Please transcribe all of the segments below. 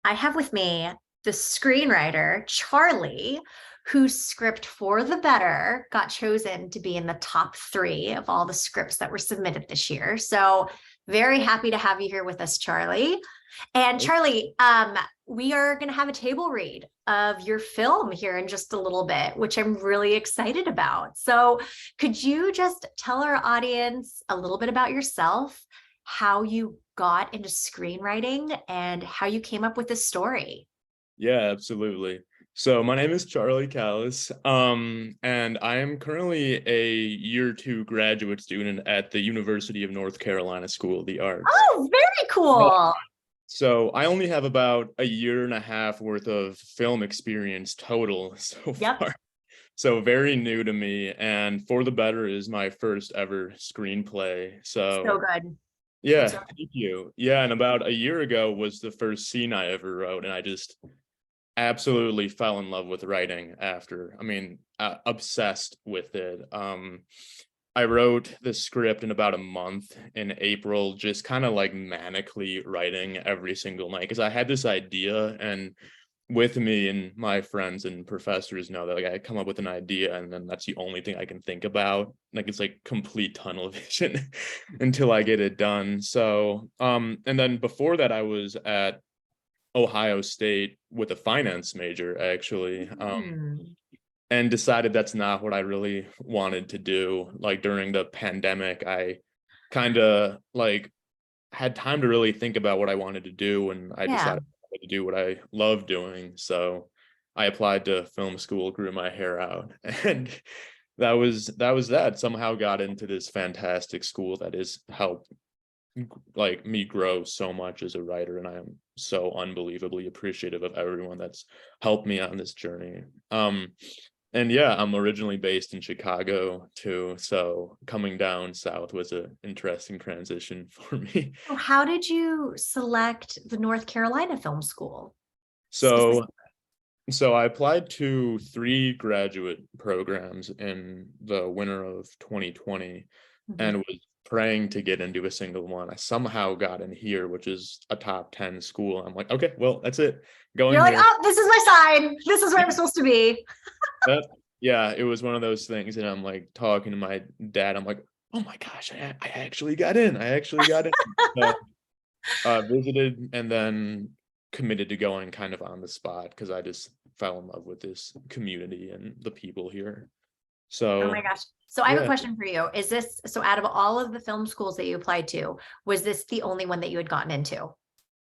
I have with me the screenwriter, Charlie, whose script For the Better got chosen to be in the top three of all the scripts that were submitted this year. So, very happy to have you here with us, Charlie. And Charlie, we are going to have a table read of your film here in just a little bit, which I'm really excited about. So, could you just tell our audience a little bit about yourself, how you got into screenwriting, and how you came up with this story? Yeah, absolutely. So my name is Charlie Kallas, and I am currently a year two graduate student at the University of North Carolina School of the Arts. Oh, very Yeah. cool. So I only have about a year and a half worth of film experience total so Yep. far. So very new to me, and For the Better is my first ever screenplay. So So good. yeah, So thank you. Yeah, and about a year ago was the first scene I ever wrote, and I just absolutely fell in love with writing after. I mean, obsessed with it. I wrote the script in about a month in April, just kind of like manically writing every single night because I had this idea, and with me and my friends and professors know that like I come up with an idea and then that's the only thing I can think about. Like it's like complete tunnel vision until I get it done. So, and then before that, I was at Ohio State with a finance major, actually, hmm. and decided that's not what I really wanted to do. Like during the pandemic, I kind of like had time to really think about what I wanted to do, and I Yeah. decided to do what I love doing. So I applied to film school, grew my hair out, and that. Somehow got into this fantastic school that has helped like me grow so much as a writer, and I am so unbelievably appreciative of everyone that's helped me on this journey. And yeah, I'm originally based in Chicago too, so coming down south was an interesting transition for me. So how did you select the North Carolina Film School So specifically? so I applied to three graduate programs in the winter of 2020 Mhm. and was praying to get into a single one. I somehow got in here, which is a top 10 school. I'm like, okay, well, that's it. You're Going like, here. oh, this is my sign. This is where I'm supposed to be. That, yeah, it was one of those things. And I'm like talking to my dad. I'm like, oh my gosh, I actually got in. I actually got in. So, visited and then committed to going kind of on the spot because I just fell in love with this community and the people here. Oh my So gosh. So I have a yeah, question for you. Is this, so out of all of the film schools that you applied to, was this the only one that you had gotten into?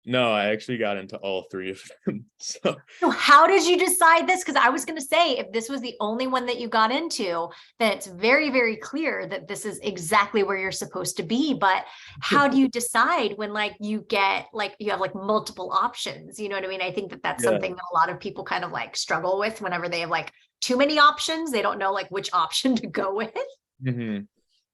no, I actually got into all three of them. So So how did you decide this? Because I was going to say, if this was the only one that you got into, then it's very, very clear that this is exactly where you're supposed to be. But how do you decide when like you get like you have like multiple options? You know what I mean? I think that that's yeah. something that a lot of people kind of like struggle with whenever they have like too many options. They don't know like which option to go with. Mhm.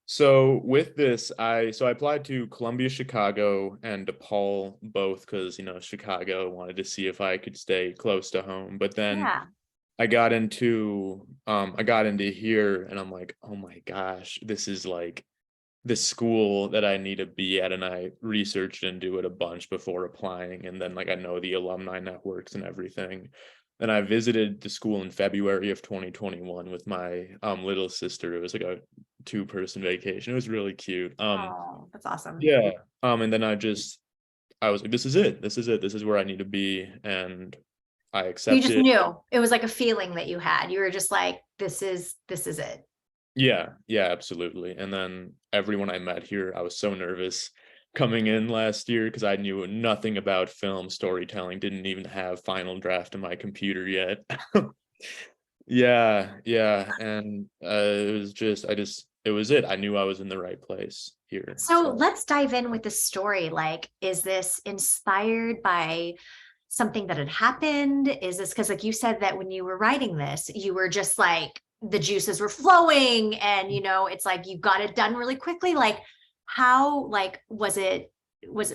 So with this, I applied to Columbia, Chicago, and DePaul both because Chicago wanted to see if I could stay close to home. But then Yeah. I got into here and I'm like, oh my gosh, this is like the school that I need to be at. And I researched into it a bunch before applying. And then like I know the alumni networks and everything. Then I visited the school in February of 2021 with my little sister. It was like a two-person vacation. It was really cute. Oh, that's awesome. Yeah. And then I was like, this is it. This is it. This is where I need to be. And I You just accepted. knew. It was like a feeling that you had. You were just like, this is it. Yeah, yeah, absolutely. And then everyone I met here, I was so nervous coming in last year because I knew nothing about film storytelling, didn't even have Final Draft in my computer yet. Yeah, yeah. And it was just, it was it. I knew I was in the right place here. So So, let's dive in with the story. Like, is this inspired by something that had happened? Is this because, like you said, that when you were writing this, you were just like the juices were flowing and it's like you got it done really quickly? Like, how, like, was it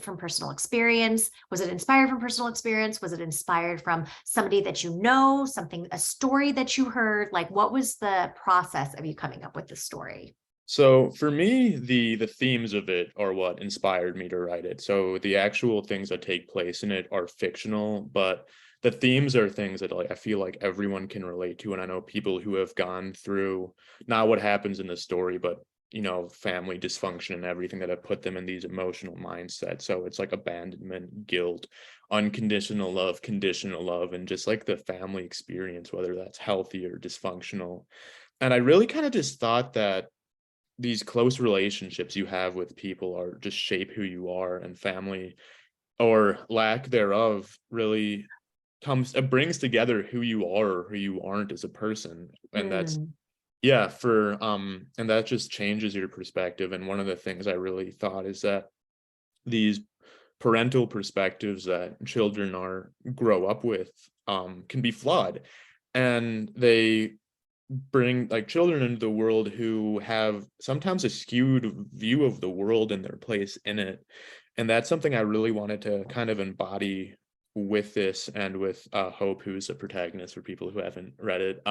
from personal experience? Was it inspired from personal experience? Was it inspired from somebody that you know, something, a story that you heard? Like, what was the process of you coming up with the story? So for me, the themes of it are what inspired me to write it. So the actual things that take place in it are fictional, but the themes are things that like I feel like everyone can relate to. And I know people who have gone through not what happens in the story, but family dysfunction and everything that have put them in these emotional mindsets. So it's like abandonment, guilt, conditional love, and just like the family experience, whether that's healthy or dysfunctional. And I really kind of just thought that these close relationships you have with people are just shape who you are, and family or lack thereof really comes it brings together who you are or who you aren't as a person. And that's Mm, yeah for and that just changes your perspective. And one of the things I really thought is that these parental perspectives that children are grow up with can be flawed, and they bring like children into the world who have sometimes a skewed view of the world and their place in it. And that's something I really wanted to kind of embody with this, and with Hope, who's a protagonist for people who haven't read it.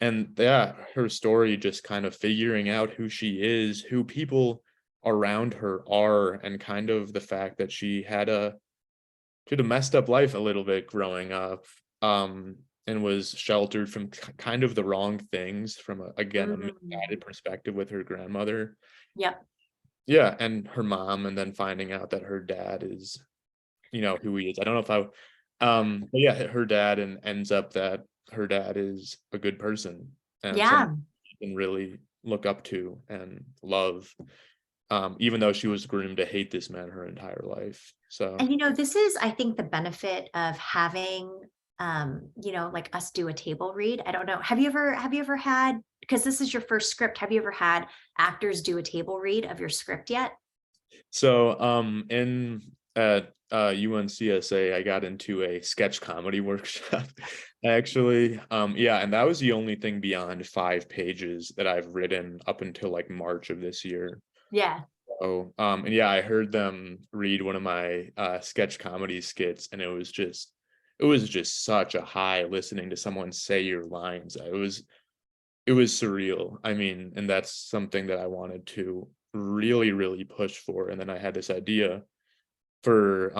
And yeah, her story just kind of figuring out who she is, who people around her are, and kind of the fact that she had a messed up life a little bit growing up, um, and was sheltered from kind of the wrong things from again, a mm. misguided perspective with her grandmother. Yep. Yeah, and her mom, and then finding out that her dad is, who he is. I don't know if but yeah, her dad, and ends up that her dad is a good person and someone Yeah. you can really look up to and love, even though she was groomed to hate this man her entire life. So. And this is, I think, the benefit of having like us do a table read. I don't know. Have you ever had, because this is your first script, have you ever had actors do a table read of your script yet? So, in at UNCSA, I got into a sketch comedy workshop, actually. Yeah, and that was the only thing beyond 5 pages that I've written up until like March of this year. Yeah. Oh, and yeah, I heard them read one of my sketch comedy skits, and it was just such a high listening to someone say your lines. It was surreal. I mean, and that's something that I wanted to really, really push for. And then I had this idea for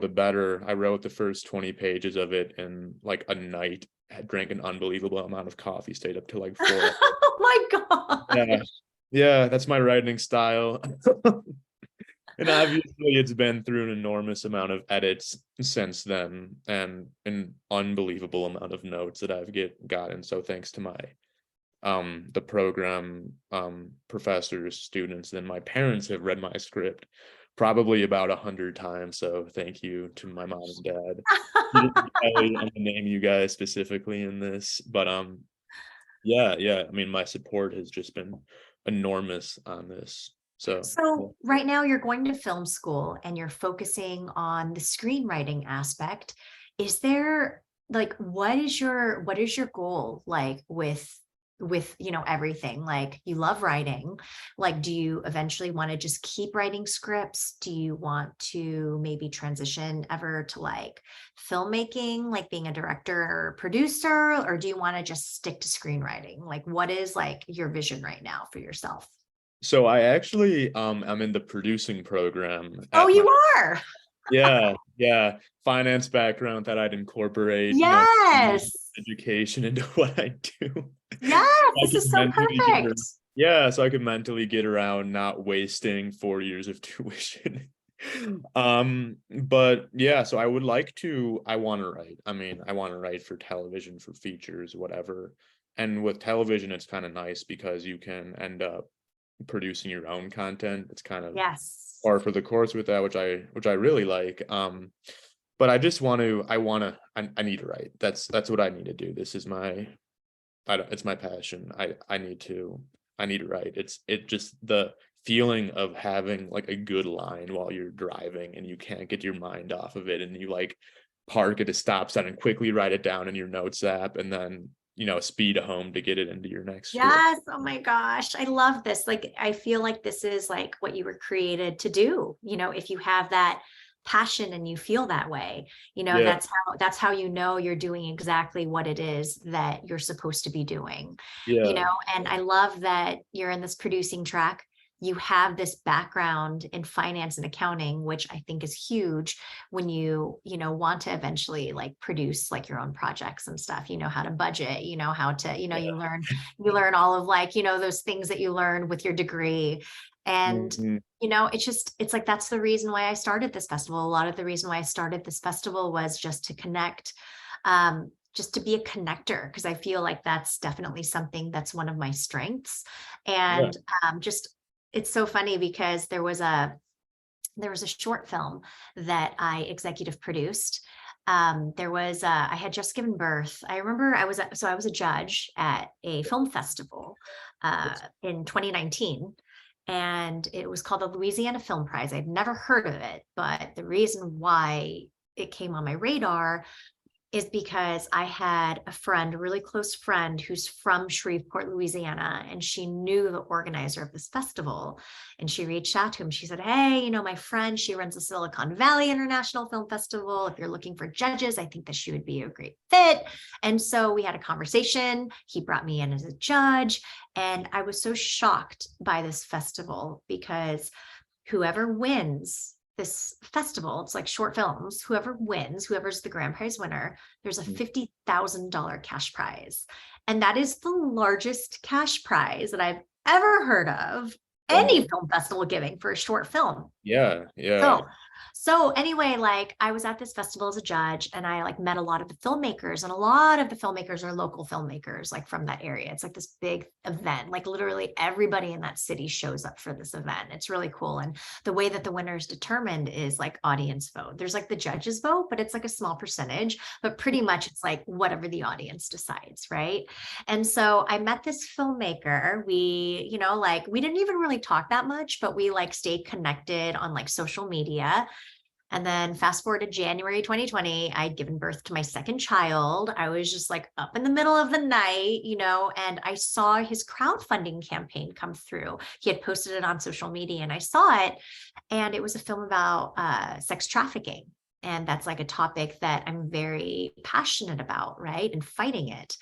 the better. I wrote the first 20 pages of it in like a night, had drank an unbelievable amount of coffee, stayed up till like 4. Oh my Yeah. God. Yeah, that's my writing style. And obviously it's been through an enormous amount of edits since then, and an unbelievable amount of notes that I've gotten. So thanks to my the program professors, students, then my parents have read my script probably about 100 times. So thank you to my mom and dad. I'm gonna name you guys specifically in this, but yeah, yeah. I mean, my support has just been enormous on this. So yeah. So right now you're going to film school and you're focusing on the screenwriting aspect. Is there, like, what is your goal, like, with everything? Like, you love writing. Like, do you eventually want to just keep writing scripts? Do you want to maybe transition ever to like filmmaking, like being a director or producer, or do you want to just stick to screenwriting? Like, what is like your vision right now for yourself? So I actually I'm in the producing program Oh, at my you are. yeah, yeah, finance background that I'd incorporate, Yes. education into what I do. Yes. I This could is so mentally get perfect. around, yeah, so I could mentally get around not wasting 4 years of tuition. But yeah, so I want to write. I mean, I want to write for television, for features, whatever. And with television, it's kind of nice because you can end up producing your own content. It's kind of Yes. par for the course with that, which I really like. But I just I need to write. That's what I need to do. This is my I don't it's my passion. I need to write. It just the feeling of having like a good line while you're driving and you can't get your mind off of it, and you like park at a stop sign and quickly write it down in your notes app, and then speed home to get it into your next script. Yes. Oh my gosh. I love this. Like, I feel like this is like what you were created to do. If you have passion and you feel that way, Yeah. that's how you know you're doing exactly what it is that you're supposed to be doing, Yeah. and I love that you're in this producing track. You have this background in finance and accounting, which I think is huge when want to eventually like produce like your own projects and stuff. You know how to budget, how to, Yeah. you learn all of like, those things that you learn with your degree. And Mhm. it's like that's the reason why I started this festival. A lot of the reason why I started this festival was just to connect, just to be a connector, because I feel like that's definitely something that's one of my strengths. Yeah. And just it's so funny because there was a short film that I executive produced. I had just given birth. I remember I was a judge at a film festival in 2019, and it was called the Louisiana Film Prize. I'd never heard of it, but the reason why it came on my radar is because I had a friend, a really close friend who's from Shreveport, Louisiana, and she knew the organizer of this festival. And she reached out to him. She said, "Hey, my friend, she runs the Silicon Valley International Film Festival. If you're looking for judges, I think that she would be a great fit." And so we had a conversation. He brought me in as a judge. And I was so shocked by this festival because whoever wins this festival, it's like short films, whoever's the grand prize winner, there's a Mhm. $50,000 cash prize. And that is the largest cash prize that I've ever heard of Oh my. any film festival giving for a short film. Yeah. Yeah. So anyway, like I was at this festival as a judge and I like met a lot of the filmmakers, and a lot of the filmmakers are local filmmakers like from that area. It's like this big event, like literally everybody in that city shows up for this event. It's really cool. And the way that the winner is determined is like audience vote. There's like the judges vote, but it's like a small percentage, but pretty much it's like whatever the audience decides, right? And so I met this filmmaker. Like we didn't even really talk that much, but we like stayed connected on like social media. And then fast forward to January 2020, I'd given birth to my second child. I was just like up in the middle of the night, and I saw his crowdfunding campaign come through. He had posted it on social media and I saw it. And it was a film about sex trafficking. And that's like a topic that I'm very passionate about, right? And fighting it.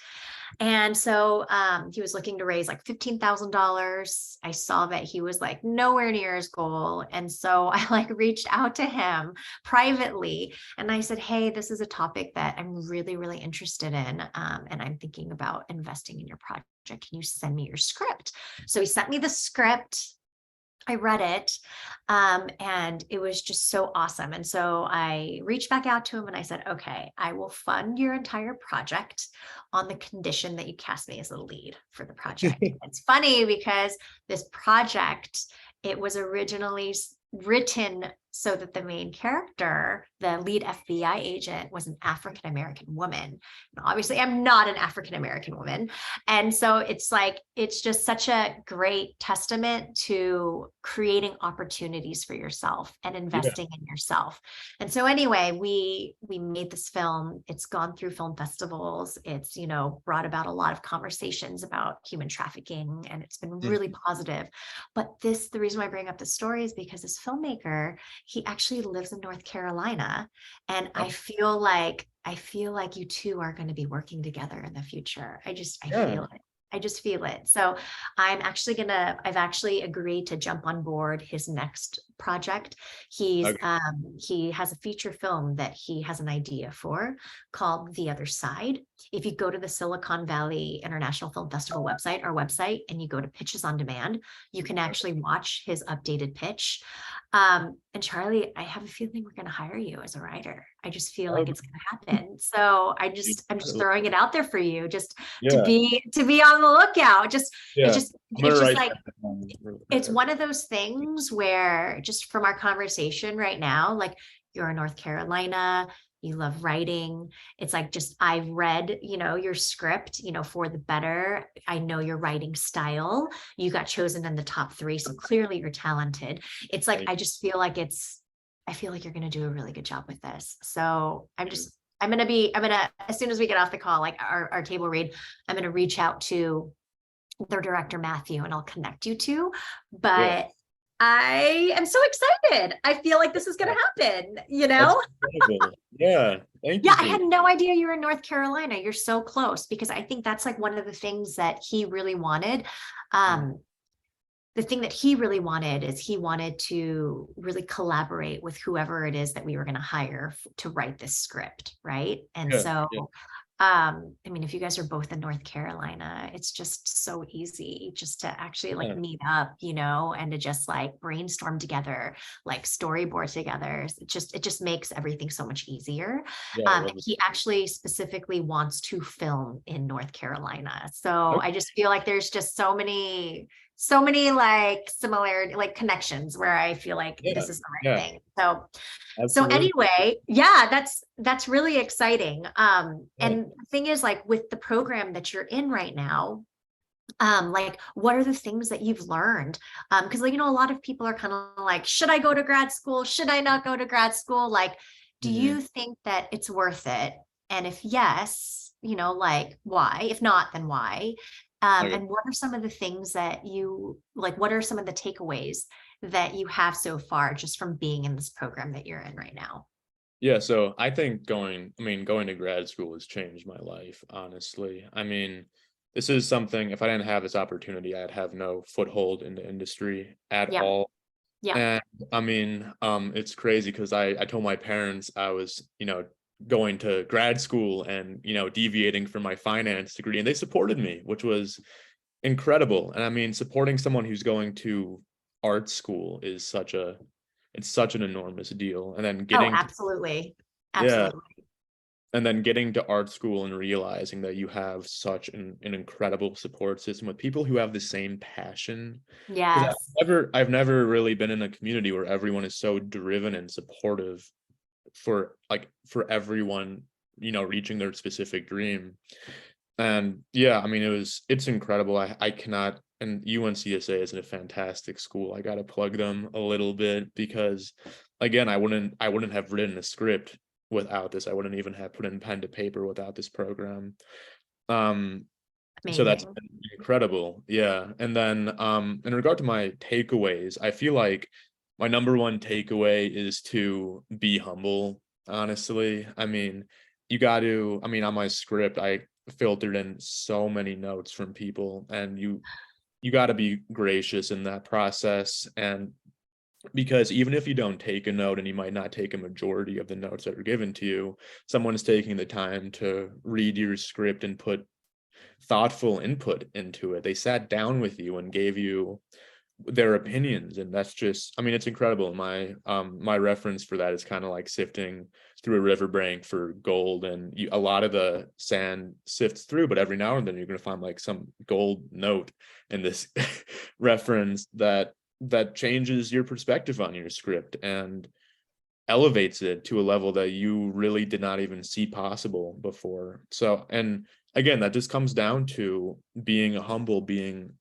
And so he was looking to raise like $15,000. I saw that he was like nowhere near his goal. And so I like reached out to him privately and I said, "Hey, this is a topic that I'm really, really interested in. And I'm thinking about investing in your project. Can you send me your script?" So he sent me the script. I read it, and it was just so awesome. And so I reached back out to him and I said, "Okay, I will fund your entire project on the condition that you cast me as the lead for the project." It's funny because this project, it was originally written so that the main character, the lead FBI agent, was an African American woman. And obviously, I'm not an African American woman. And so it's like, it's just such a great testament to creating opportunities for yourself and Yeah. investing in yourself. And so anyway, we made this film. It's gone through film festivals. It's, brought about a lot of conversations about human trafficking, and it's been really Mhm. positive. But the reason why I bring up this story is because this filmmaker, he actually lives in North Carolina. And Oh, I feel like you two are going to be working together in the future. I yeah. feel it. I just feel it. So I've actually agreed to jump on board his next project. Okay. He has a feature film that he has an idea for called The Other Side. If you go to the Silicon Valley International Film Festival website, our website, and you go to Pitches on Demand, you can actually watch his updated pitch. And Charlie, I have a feeling we're going to hire you as a writer. I just feel like Okay. it's going to happen. So I'm just throwing it out there for you, just to Yeah. be on the lookout. Yeah. I'm gonna It's just write like, that down real it's quick. one of those things where just from our conversation right now, like you're in North Carolina, you love writing. It's like, just, I've read, your script, for the better. I know your writing style. You got chosen in the top 3. So clearly you're talented. It's like, Thank I feel like you're going to do a really good job with this. So you. as soon as we get off the call, like our table read, I'm going to reach out to their director, Matthew, and I'll connect you two. Yeah. But I am so excited. I feel like this is going to happen, you That's know? incredible. Yeah. Thank Yeah, you I for that. had no idea you were in North Carolina. You're so close because I think that's like one of the things that he really wanted. Um, the thing that he really wanted is he wanted to really collaborate with whoever it is that we were going to hire to write this script, right? And Yeah. so Yeah. I mean, if you guys are both in North Carolina, it's just so easy just to actually like Yeah. meet up, you know, and to just like brainstorm together, like storyboard together. It just makes everything so much easier. Yeah. I love And it. he actually specifically wants to film in North Carolina. So Okay. I just feel like there's just so many like similarity, like connections where I feel like Yeah. this is the right Yeah. thing. So Absolutely. anyway, yeah, that's really exciting. Yeah. And the thing is, like with the program that you're in right now, like what are the things that you've learned? Because like, you know, a lot of people are kind of like, should I go to grad school? Should I not go to grad school? Like, do Mhm. you think that it's worth it? And if yes, you know, like why? If not, then why? Okay. And what are some of the things that you like? What are some of the takeaways that you have so far just from being in this program that you're in right now? Yeah, so I think going to grad school has changed my life, honestly. I mean, this is something, if I didn't have this opportunity, I'd have no foothold in the industry at Yeah, all. yeah. And I mean, it's crazy because I told my parents I was, going to grad school and, deviating from my finance degree, and they supported me, which was incredible. And I mean, supporting someone who's going to art school is it's such an enormous deal. And then Oh, getting to, absolutely. yeah, Absolutely. and then getting to art school and realizing that you have such an incredible support system with people who have the same passion. Because Yes. I've never really been in a community where everyone is so driven and supportive for everyone, reaching their specific dream. And yeah, I mean, it's incredible. I cannot, and UNCSA is a fantastic school. I gotta plug them a little bit because again, I wouldn't have written a script without this. I wouldn't even have put in pen to paper without this program. Um, so that's Amazing. been incredible. Yeah. And then in regard to my takeaways, I feel like my number one takeaway is to be humble, honestly. I mean, I mean, on my script, I filtered in so many notes from people, and you got to be gracious in that process. And because even if you don't take a note and you might not take a majority of the notes that are given to you, someone's taking the time to read your script and put thoughtful input into it. They sat down with you and gave you their opinions, and that's just, I mean, it's incredible. My reference for that is kind of like sifting through a riverbank for gold, and a lot of the sand sifts through, but every now and then you're going to find like some gold note in this reference that changes your perspective on your script and elevates it to a level that you really did not even see possible before. So, and again, that just comes down to being humble, being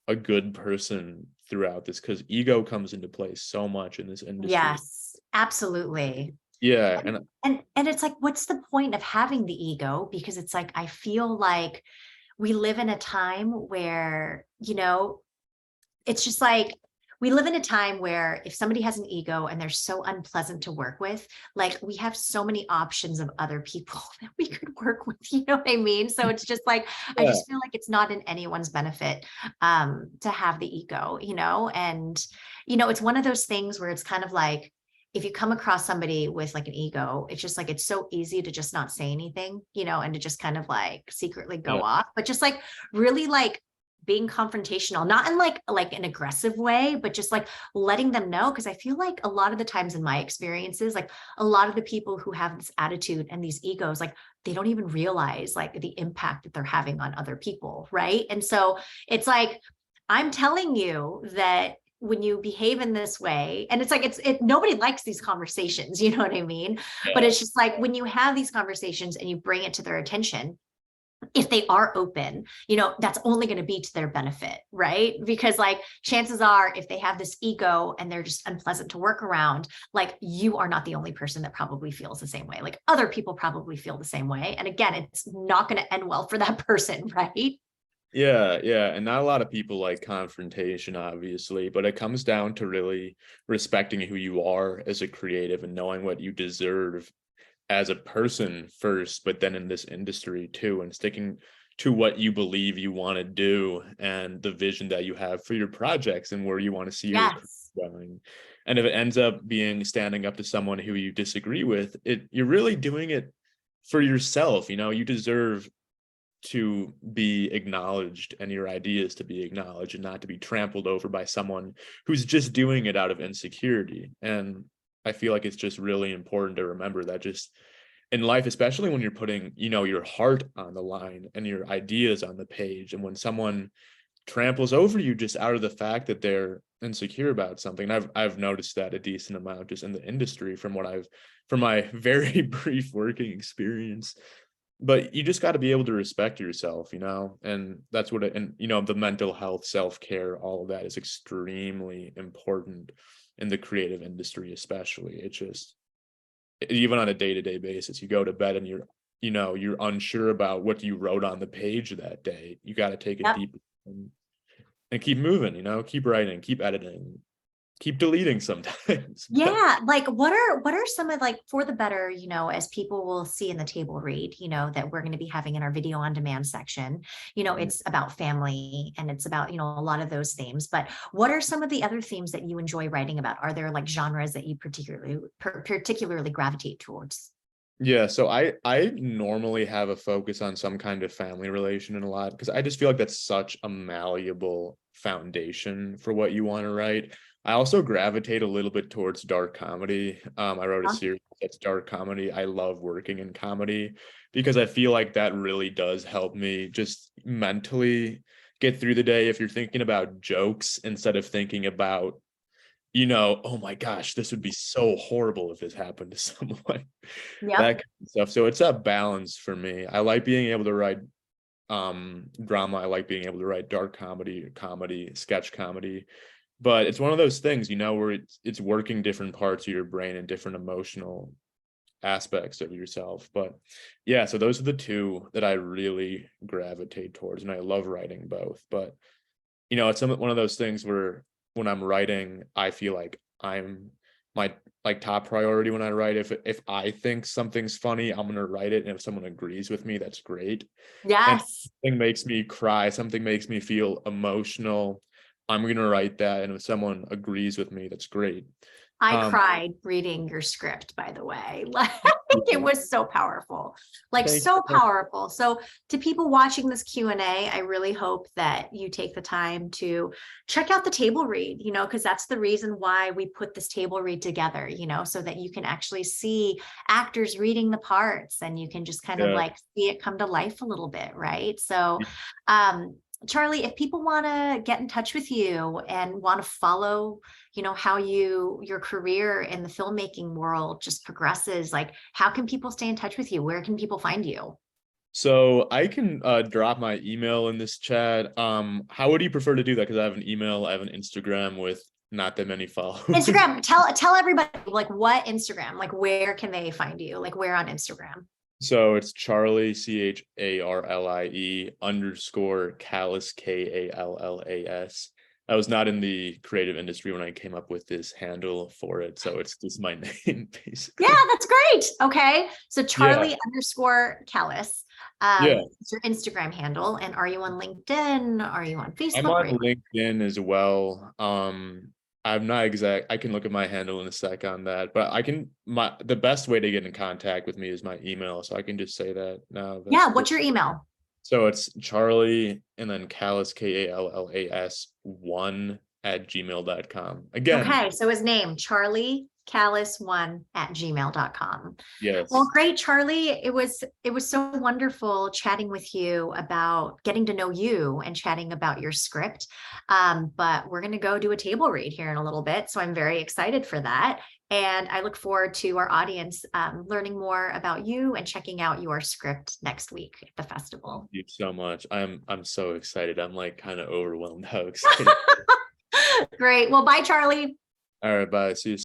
a good person throughout this, because ego comes into play so much in this industry. Yes, absolutely. Yeah, And, and and it's like, what's the point of having the ego? Because it's like, I feel like we live in a time where, you know, it's just like we live in a time where if somebody has an ego and they're so unpleasant to work with, like we have so many options of other people that we could work with, you know what I mean? So it's just like I yeah, just feel like it's not in anyone's benefit to have the ego, you know? And you know, it's one of those things where it's kind of like if you come across somebody with like an ego, it's just like it's so easy to just not say anything, you know, and to just kind of like secretly go yeah, off, but just like really like being confrontational, not in like an aggressive way, but just like letting them know. Cause I feel like a lot of the times in my experiences, like a lot of the people who have this attitude and these egos, like they don't even realize like the impact that they're having on other people. Right. And so it's like, I'm telling you that when you behave in this way, and it's like nobody likes these conversations, you know what I mean? But yeah, it's just like when you have these conversations and you bring it to their attention, if they are open, you know, that's only going to be to their benefit, right? Because like chances are if they have this ego and they're just unpleasant to work around, like you are not the only person that probably feels the same way. Like other people probably feel the same way. And again, it's not going to end well for that person, right? Yeah, and not a lot of people like confrontation, obviously, but it comes down to really respecting who you are as a creative and knowing what you deserve as a person first, but then in this industry too, and sticking to what you believe you want to do and the vision that you have for your projects and where you want to see your career Yes. going. And if it ends up being standing up to someone who you disagree with, you're really doing it for yourself. You deserve to be acknowledged and your ideas to be acknowledged and not to be trampled over by someone who's just doing it out of insecurity. And I feel like it's just really important to remember that just in life, especially when you're putting, your heart on the line and your ideas on the page, and when someone tramples over you just out of the fact that they're insecure about something. And I've noticed that a decent amount just in the industry from my very brief working experience. But you just got to be able to respect yourself, and that's what the mental health, self-care, all of that is extremely important in the creative industry, especially. It's just, even on a day-to-day basis, you go to bed and you're unsure about what you wrote on the page that day. You got to take a Yep. deep and keep moving, keep writing, keep editing, keep deleting sometimes. Yeah, like what are some of, like, for the better, as people will see in the table read, that we're going to be having in our video on demand section, it's about family and it's about, a lot of those themes. But what are some of the other themes that you enjoy writing about? Are there like genres that you particularly gravitate towards? Yeah, so I normally have a focus on some kind of family relation in a lot, because I just feel like that's such a malleable foundation for what you want to write. I also gravitate a little bit towards dark comedy. I wrote a Huh? series that's dark comedy. I love working in comedy because I feel like that really does help me just mentally get through the day. If you're thinking about jokes instead of thinking about, oh my gosh, this would be so horrible if this happened to someone, that Yep. kind of stuff. So it's a balance for me. I like being able to write drama. I like being able to write dark comedy, sketch comedy. But it's one of those things, where it's working different parts of your brain and different emotional aspects of yourself. But yeah, so those are the two that I really gravitate towards, and I love writing both. But it's one of those things where when I'm writing, I feel like I'm my like top priority when I write. If I think something's funny, I'm gonna write it, and if someone agrees with me, that's great. And if Yes. something makes me cry, something makes me feel emotional, I'm gonna write that, and if someone agrees with me, that's great. I Um, cried reading your script, by the way. Like, it yeah, was so powerful, like thank so you. powerful. So to people watching this Q&A, I really hope that you take the time to check out the table read, because that's the reason why we put this table read together, so that you can actually see actors reading the parts and you can just kind of Yeah. like see it come to life a little bit, right? So, um, Charlie, if people want to get in touch with you and want to follow, how your career in the filmmaking world just progresses, like, how can people stay in touch with you? Where can people find you? So I can drop my email in this chat. How would you prefer to do that? Because I have an email, I have an Instagram with not that many followers. Instagram, tell everybody, like, what Instagram, like, where can they find you? Like, where on Instagram? So it's Charlie, CHARLIE underscore Kallas, KALLAS. I was not in the creative industry when I came up with this handle for it, so it's just my name, Yeah, basically. that's great. Okay. So Yeah, Charlie underscore Kallas, yeah. it's your Instagram handle. And are you on LinkedIn? Are you on I'm Facebook? on Are you LinkedIn as well. I'm not exact. I can look at my handle in a sec on that, but the best way to get in contact with me is my email. So I can just say that now. Yeah, what's your email? So it's Charlie and then Kallas, KALLAS 1 @gmail.com. Again, Okay, so his name, Charlie Callis1 @gmail.com. Well, yes, great, Charlie. It was so wonderful chatting with you about getting to know you and chatting about your script. But we're going to go do a table read here in a little bit, so I'm very excited for that. And I look forward to our audience learning more about you and checking out your script next week at the thank festival. you so much. I'm so excited. I'm like kind of overwhelmed how excited. Great. Well, bye, Charlie. All right, bye. See you.